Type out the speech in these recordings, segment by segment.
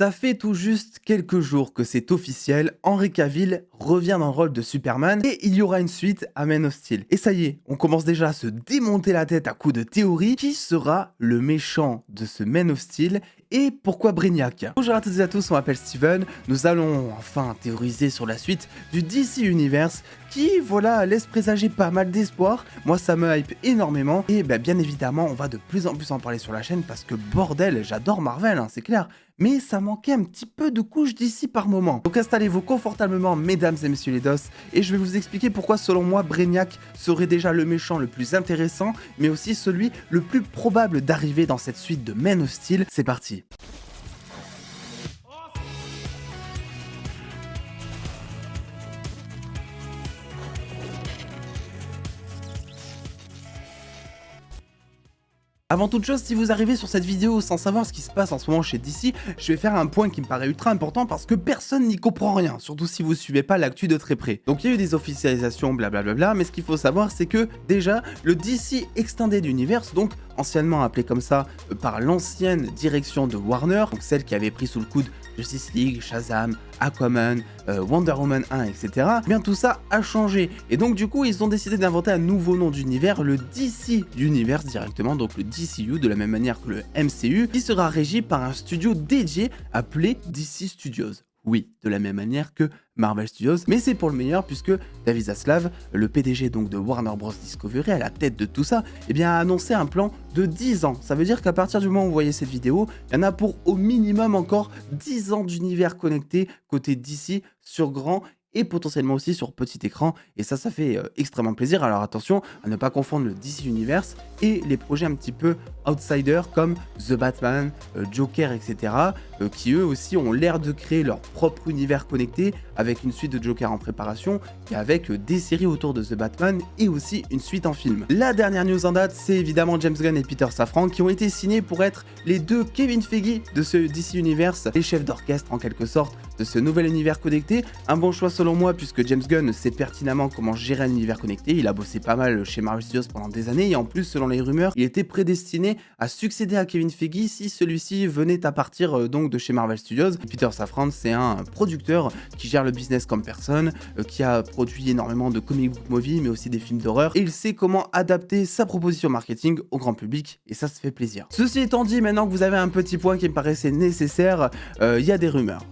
Ça fait tout juste quelques jours que c'est officiel, Henry Cavill revient dans le rôle de Superman et il y aura une suite à Man of Steel. Et ça y est, on commence déjà à se démonter la tête à coups de théories. Qui sera le méchant de ce Man of Steel et pourquoi Brainiac? Bonjour à toutes et à tous, on m'appelle Steven, nous allons enfin théoriser sur la suite du DC Universe qui, voilà, laisse présager pas mal d'espoir. Moi ça me hype énormément et bien évidemment on va de plus en plus en parler sur la chaîne parce que bordel, j'adore Marvel, hein, c'est clair. Mais ça manquait un petit peu de couches d'ici par moment. Donc installez-vous confortablement mesdames et messieurs les dos et je vais vous expliquer pourquoi selon moi Brainiac serait déjà le méchant le plus intéressant mais aussi celui le plus probable d'arriver dans cette suite de Man of Steel. C'est parti. Avant toute chose, si vous arrivez sur cette vidéo sans savoir ce qui se passe en ce moment chez DC, je vais faire un point qui me paraît ultra important parce que personne n'y comprend rien, surtout si vous suivez pas l'actu de très près. Donc il y a eu des officialisations, blablabla, mais ce qu'il faut savoir c'est que déjà, le DC Extended Universe, donc anciennement appelé comme ça par l'ancienne direction de Warner, donc celle qui avait pris sous le coude Justice League, Shazam, Aquaman, Wonder Woman 1, etc. Bien tout ça a changé. Et donc du coup, ils ont décidé d'inventer un nouveau nom d'univers, le DC Universe directement, donc le DCU de la même manière que le MCU, qui sera régi par un studio dédié appelé DC Studios. Oui, de la même manière que Marvel Studios, mais c'est pour le meilleur puisque David Zaslav, le PDG donc de Warner Bros Discovery, à la tête de tout ça, a annoncé un plan de 10 ans. Ça veut dire qu'à partir du moment où vous voyez cette vidéo, il y en a pour au minimum encore 10 ans d'univers connecté côté DC sur grand et potentiellement aussi sur petit écran, et ça fait extrêmement plaisir. Alors attention à ne pas confondre le DC Universe et les projets un petit peu outsiders comme The Batman, Joker, etc. Qui eux aussi ont l'air de créer leur propre univers connecté avec une suite de Joker en préparation et avec des séries autour de The Batman et aussi une suite en film. La dernière news en date, c'est évidemment James Gunn et Peter Safran qui ont été signés pour être les deux Kevin Feige de ce DC Universe, les chefs d'orchestre en quelque sorte de ce nouvel univers connecté. Un bon choix selon moi puisque James Gunn sait pertinemment comment gérer un univers connecté, il a bossé pas mal chez Marvel Studios pendant des années et en plus selon les rumeurs il était prédestiné à succéder à Kevin Feige si celui-ci venait à partir donc de chez Marvel Studios. Peter Safran c'est un producteur qui gère le business comme personne, qui a produit énormément de comic book movies mais aussi des films d'horreur et il sait comment adapter sa proposition marketing au grand public et ça se fait plaisir. Ceci étant dit, maintenant que vous avez un petit point qui me paraissait nécessaire, il y a des rumeurs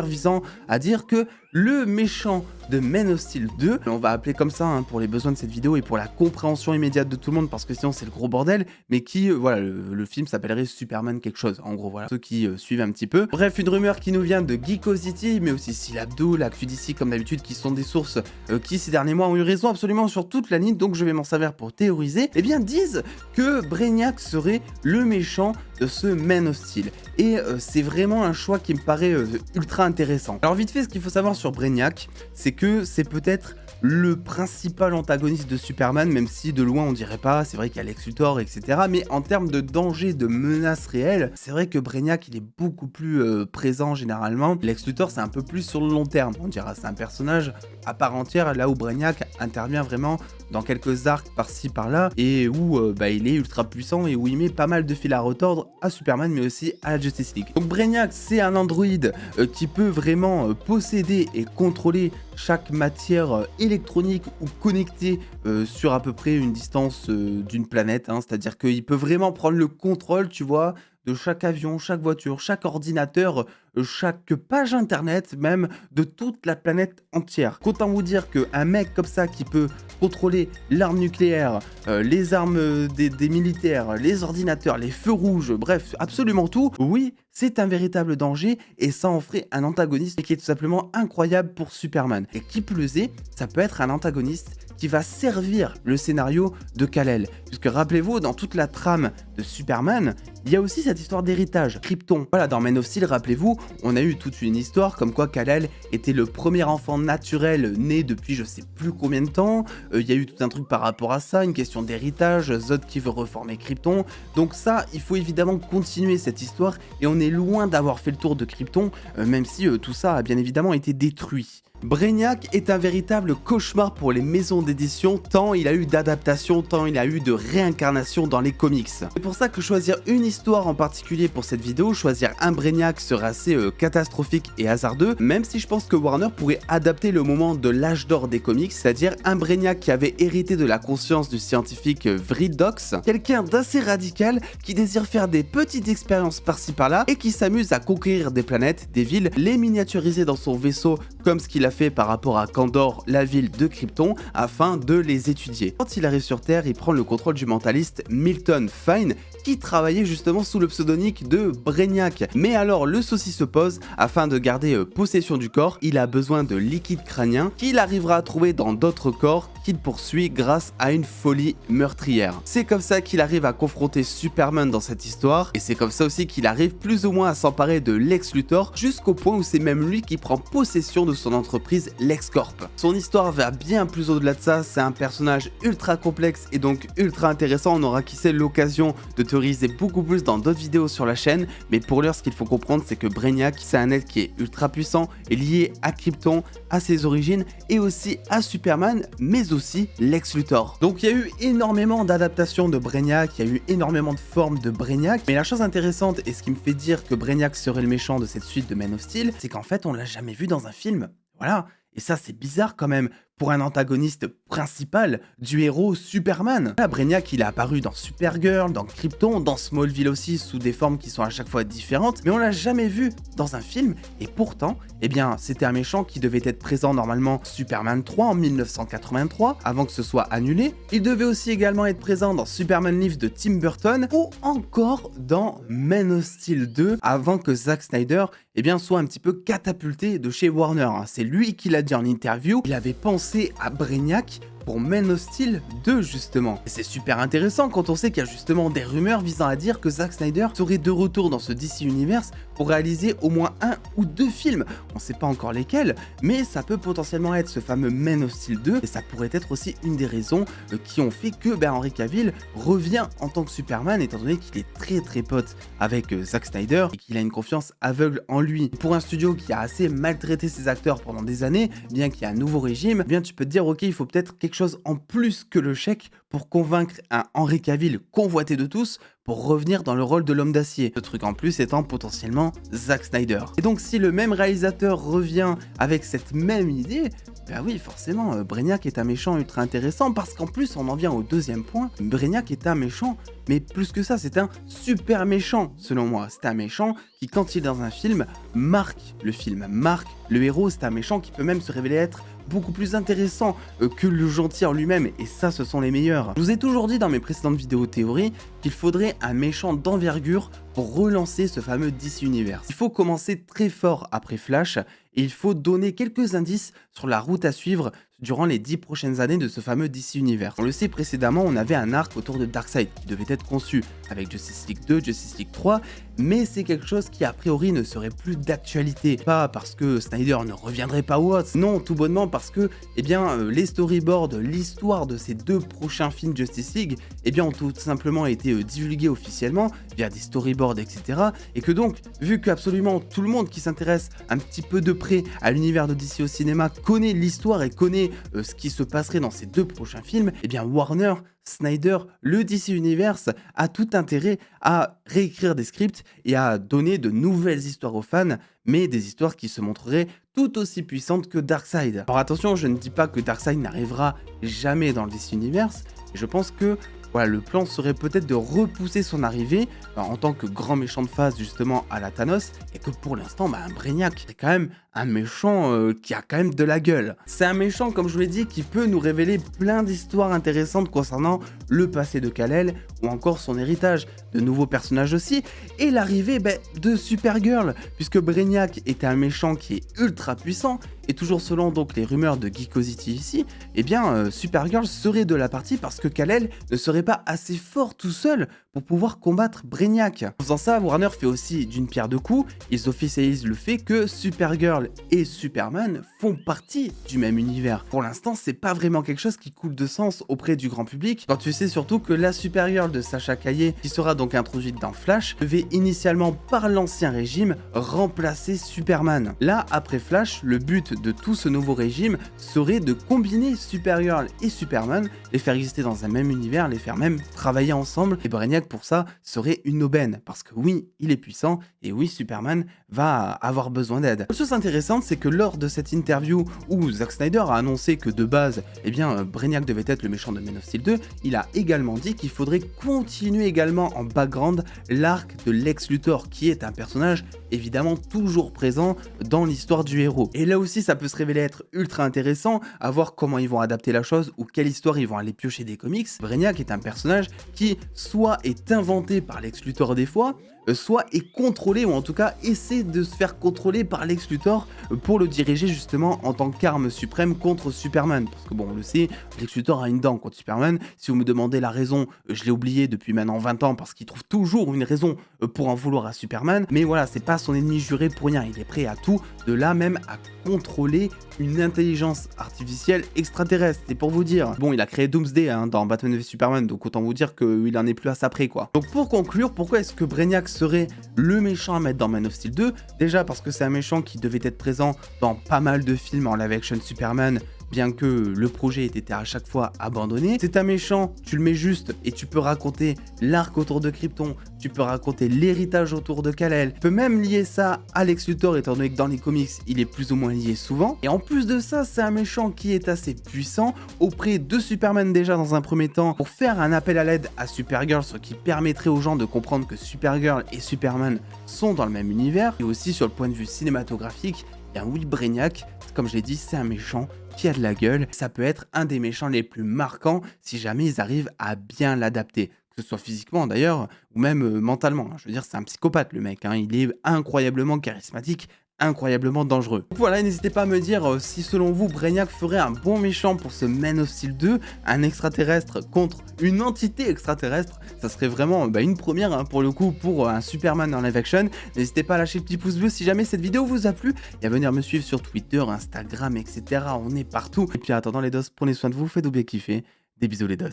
visant à dire que le méchant de Man of Steel 2, on va appeler comme ça pour les besoins de cette vidéo et pour la compréhension immédiate de tout le monde parce que sinon c'est le gros bordel, mais qui, voilà, le film s'appellerait Superman quelque chose, en gros, voilà, ceux qui suivent un petit peu. Bref, une rumeur qui nous vient de Geekosity, mais aussi Silabdo, l'actu d'ici comme d'habitude, qui sont des sources qui ces derniers mois ont eu raison absolument sur toute la ligne, donc je vais m'en servir pour théoriser, disent que Brainiac serait le méchant de ce Man of Steel. Et c'est vraiment un choix qui me paraît ultra intéressant. Alors vite fait, ce qu'il faut savoir sur Brainiac, c'est que c'est peut-être le principal antagoniste de Superman, même si de loin on dirait pas, c'est vrai qu'il y a Lex Luthor, etc. Mais en termes de danger, de menace réelle, c'est vrai que Brainiac il est beaucoup plus présent généralement. Lex Luthor c'est un peu plus sur le long terme, on dira c'est un personnage à part entière, là où Brainiac intervient vraiment dans quelques arcs par-ci par-là, et où il est ultra puissant et où il met pas mal de fil à retordre à Superman mais aussi à la Justice League. Donc Brainiac c'est un androïde qui peut vraiment posséder et contrôler chaque matière électronique ou connectée sur à peu près une distance d'une planète, c'est-à-dire qu'il peut vraiment prendre le contrôle, tu vois, de chaque avion, chaque voiture, chaque ordinateur, chaque page internet, même de toute la planète entière. Autant vous dire qu'un mec comme ça qui peut contrôler l'arme nucléaire, les armes des militaires, les ordinateurs, les feux rouges, bref, absolument tout, oui, c'est un véritable danger et ça en ferait un antagoniste qui est tout simplement incroyable pour Superman. Et qui plus est, ça peut être un antagoniste qui va servir le scénario de Kal-El. Puisque rappelez-vous, dans toute la trame de Superman, il y a aussi cette histoire d'héritage, Krypton. Voilà, dans Man of Steel, rappelez-vous, on a eu toute une histoire comme quoi Kal-El était le premier enfant naturel né depuis je sais plus combien de temps. Il y a eu tout un truc par rapport à ça, une question d'héritage, Zod qui veut reformer Krypton. Donc ça, il faut évidemment continuer cette histoire et on est loin d'avoir fait le tour de Krypton, même si tout ça a bien évidemment été détruit. Brainiac est un véritable cauchemar pour les maisons d'édition, tant il a eu d'adaptations, tant il a eu de réincarnations dans les comics. C'est pour ça que choisir une histoire en particulier pour cette vidéo, choisir un Brainiac serait assez catastrophique et hasardeux, même si je pense que Warner pourrait adapter le moment de l'âge d'or des comics, c'est-à-dire un Brainiac qui avait hérité de la conscience du scientifique Vridox, quelqu'un d'assez radical qui désire faire des petites expériences par-ci par-là et qui s'amuse à conquérir des planètes, des villes, les miniaturiser dans son vaisseau comme ce qu'il a fait par rapport à Kandor, la ville de Krypton, afin de les étudier. Quand il arrive sur Terre, il prend le contrôle du mentaliste Milton Fine, qui travaillait justement sous le pseudonyme de Brainiac. Mais alors le souci se pose, afin de garder possession du corps, il a besoin de liquide crânien qu'il arrivera à trouver dans d'autres corps qu'il poursuit grâce à une folie meurtrière. C'est comme ça qu'il arrive à confronter Superman dans cette histoire, et c'est comme ça aussi qu'il arrive plus ou moins à s'emparer de Lex Luthor, jusqu'au point où c'est même lui qui prend possession de son entreprise LexCorp. Son histoire va bien plus au-delà de ça, c'est un personnage ultra complexe et donc ultra intéressant, on aura qui sait l'occasion de théoriser beaucoup plus dans d'autres vidéos sur la chaîne, mais pour l'heure ce qu'il faut comprendre c'est que Brainiac c'est un être qui est ultra puissant, est lié à Krypton, à ses origines et aussi à Superman, mais aussi Lex Luthor. Donc il y a eu énormément d'adaptations de Brainiac, il y a eu énormément de formes de Brainiac, mais la chose intéressante et ce qui me fait dire que Brainiac serait le méchant de cette suite de Man of Steel, c'est qu'en fait on l'a jamais vu dans un film. Voilà, et ça c'est bizarre quand même pour un antagoniste principal du héros Superman. Là, Brainiac il est apparu dans Supergirl, dans Krypton, dans Smallville aussi sous des formes qui sont à chaque fois différentes, mais on l'a jamais vu dans un film et pourtant, eh bien c'était un méchant qui devait être présent normalement Superman 3 en 1983 avant que ce soit annulé. Il devait aussi également être présent dans Superman Lives de Tim Burton ou encore dans Man of Steel 2 avant que Zack Snyder eh bien, soit un petit peu catapulté de chez Warner. C'est lui qui l'a dit en interview, il avait pensé à Brainiac pour Man of Steel 2 justement. Et c'est super intéressant quand on sait qu'il y a justement des rumeurs visant à dire que Zack Snyder serait de retour dans ce DC Universe pour réaliser au moins un ou deux films. On sait pas encore lesquels, mais ça peut potentiellement être ce fameux Man of Steel 2 et ça pourrait être aussi une des raisons qui ont fait que Henry Cavill revient en tant que Superman étant donné qu'il est très pote avec Zack Snyder et qu'il a une confiance aveugle en lui. Pour un studio qui a assez maltraité ses acteurs pendant des années, bien qu'il y ait un nouveau régime, bien tu peux te dire ok il faut peut-être quelque chose en plus que le chèque pour convaincre un Henry Cavill convoité de tous pour revenir dans le rôle de l'homme d'acier. Ce truc en plus étant potentiellement Zack Snyder. Et donc si le même réalisateur revient avec cette même idée, bah oui forcément Brainiac est un méchant ultra intéressant parce qu'en plus on en vient au deuxième point, Brainiac est un méchant, mais plus que ça c'est un super méchant selon moi. C'est un méchant qui quand il est dans un film, marque le film, marque le héros, c'est un méchant qui peut même se révéler être beaucoup plus intéressant que le gentil en lui-même, et ça ce sont les meilleurs. Je vous ai toujours dit dans mes précédentes vidéos théorie qu'il faudrait un méchant d'envergure pour relancer ce fameux DC Universe. Il faut commencer très fort après Flash et il faut donner quelques indices sur la route à suivre durant les 10 prochaines années de ce fameux DC Universe. On le sait précédemment, on avait un arc autour de Darkseid qui devait être conçu avec Justice League 2, Justice League 3, mais c'est quelque chose qui a priori ne serait plus d'actualité. Pas parce que Snyder ne reviendrait pas ou autre, non, tout bonnement parce que eh bien, les storyboards, l'histoire de ces deux prochains films Justice League eh bien, ont tout simplement été divulgués officiellement via des storyboards, etc. Et que donc, vu qu'absolument tout le monde qui s'intéresse un petit peu de près à l'univers de DC au cinéma connaît l'histoire et connaît ce qui se passerait dans ces deux prochains films, eh bien Warner, Snyder, le DC Universe a tout intérêt à réécrire des scripts et à donner de nouvelles histoires aux fans, mais des histoires qui se montreraient tout aussi puissantes que Darkseid. Alors attention, je ne dis pas que Darkseid n'arrivera jamais dans le DC Universe, et je pense que voilà, le plan serait peut-être de repousser son arrivée en tant que grand méchant de phase justement à la Thanos, et que pour l'instant, un Brainiac c'est quand même un méchant qui a quand même de la gueule. C'est un méchant, comme je vous l'ai dit, qui peut nous révéler plein d'histoires intéressantes concernant le passé de Kal-El ou encore son héritage, de nouveaux personnages aussi, et l'arrivée de Supergirl, puisque Brainiac est un méchant qui est ultra puissant, et toujours selon donc les rumeurs de Geekosity ici, eh bien Supergirl serait de la partie parce que Kal-El ne serait pas assez fort tout seul pour pouvoir combattre Brainiac. En faisant ça, Warner fait aussi d'une pierre deux coups, ils officialisent le fait que Supergirl Supergirl et Superman font partie du même univers. Pour l'instant, c'est pas vraiment quelque chose qui coule de sens auprès du grand public, quand tu sais surtout que la Supergirl de Sasha Calle, qui sera donc introduite dans Flash, devait initialement par l'ancien régime remplacer Superman. Là, après Flash, le but de tout ce nouveau régime serait de combiner Supergirl et Superman, les faire exister dans un même univers, les faire même travailler ensemble, et Brainiac pour ça serait une aubaine, parce que oui, il est puissant, et oui, Superman va avoir besoin d'aide. La chose intéressante, c'est que lors de cette interview où Zack Snyder a annoncé que de base, eh bien, Brainiac devait être le méchant de Man of Steel 2, il a également dit qu'il faudrait continuer également en background l'arc de Lex Luthor, qui est un personnage évidemment toujours présent dans l'histoire du héros. Et là aussi, ça peut se révéler être ultra intéressant, à voir comment ils vont adapter la chose ou quelle histoire ils vont aller piocher des comics. Brainiac est un personnage qui soit est inventé par Lex Luthor des fois, soit est contrôlé, ou en tout cas essaie de se faire contrôler par Lex Luthor pour le diriger justement en tant qu'arme suprême contre Superman. Parce que bon, on le sait, Lex Luthor a une dent contre Superman. Si vous me demandez la raison, je l'ai oublié depuis maintenant 20 ans parce qu'il trouve toujours une raison pour en vouloir à Superman. Mais voilà, c'est pas son ennemi juré pour rien, il est prêt à tout, de là même à contrôler une intelligence artificielle extraterrestre. C'est pour vous dire. Bon, il a créé Doomsday dans Batman v Superman, donc autant vous dire qu'il en est plus à ça près quoi. Donc pour conclure, pourquoi est-ce que Brainiac serait le méchant à mettre dans Man of Steel 2? Déjà parce que c'est un méchant qui devait être présent dans pas mal de films en live action Superman, bien que le projet ait été à chaque fois abandonné. C'est un méchant, tu le mets juste et tu peux raconter l'arc autour de Krypton, tu peux raconter l'héritage autour de Kal-El, tu peux même lier ça à Lex Luthor étant donné que dans les comics il est plus ou moins lié souvent. Et en plus de ça, c'est un méchant qui est assez puissant auprès de Superman déjà dans un premier temps pour faire un appel à l'aide à Supergirl, ce qui permettrait aux gens de comprendre que Supergirl et Superman sont dans le même univers. Et aussi sur le point de vue cinématographique, bien oui, Brainiac, comme je l'ai dit, c'est un méchant qui a de la gueule. Ça peut être un des méchants les plus marquants si jamais ils arrivent à bien l'adapter, que ce soit physiquement d'ailleurs ou même mentalement. Je veux dire, c'est un psychopathe le mec, il est incroyablement charismatique, incroyablement dangereux. Donc voilà, n'hésitez pas à me dire si selon vous Brainiac ferait un bon méchant pour ce Man of Steel 2, un extraterrestre contre une entité extraterrestre. Ça serait vraiment une première pour le coup pour un Superman en live action. N'hésitez pas à lâcher le petit pouce bleu si jamais cette vidéo vous a plu et à venir me suivre sur Twitter, Instagram, etc. On est partout. Et puis en attendant les dos, prenez soin de vous, faites-vous bien kiffer. Des bisous les dos.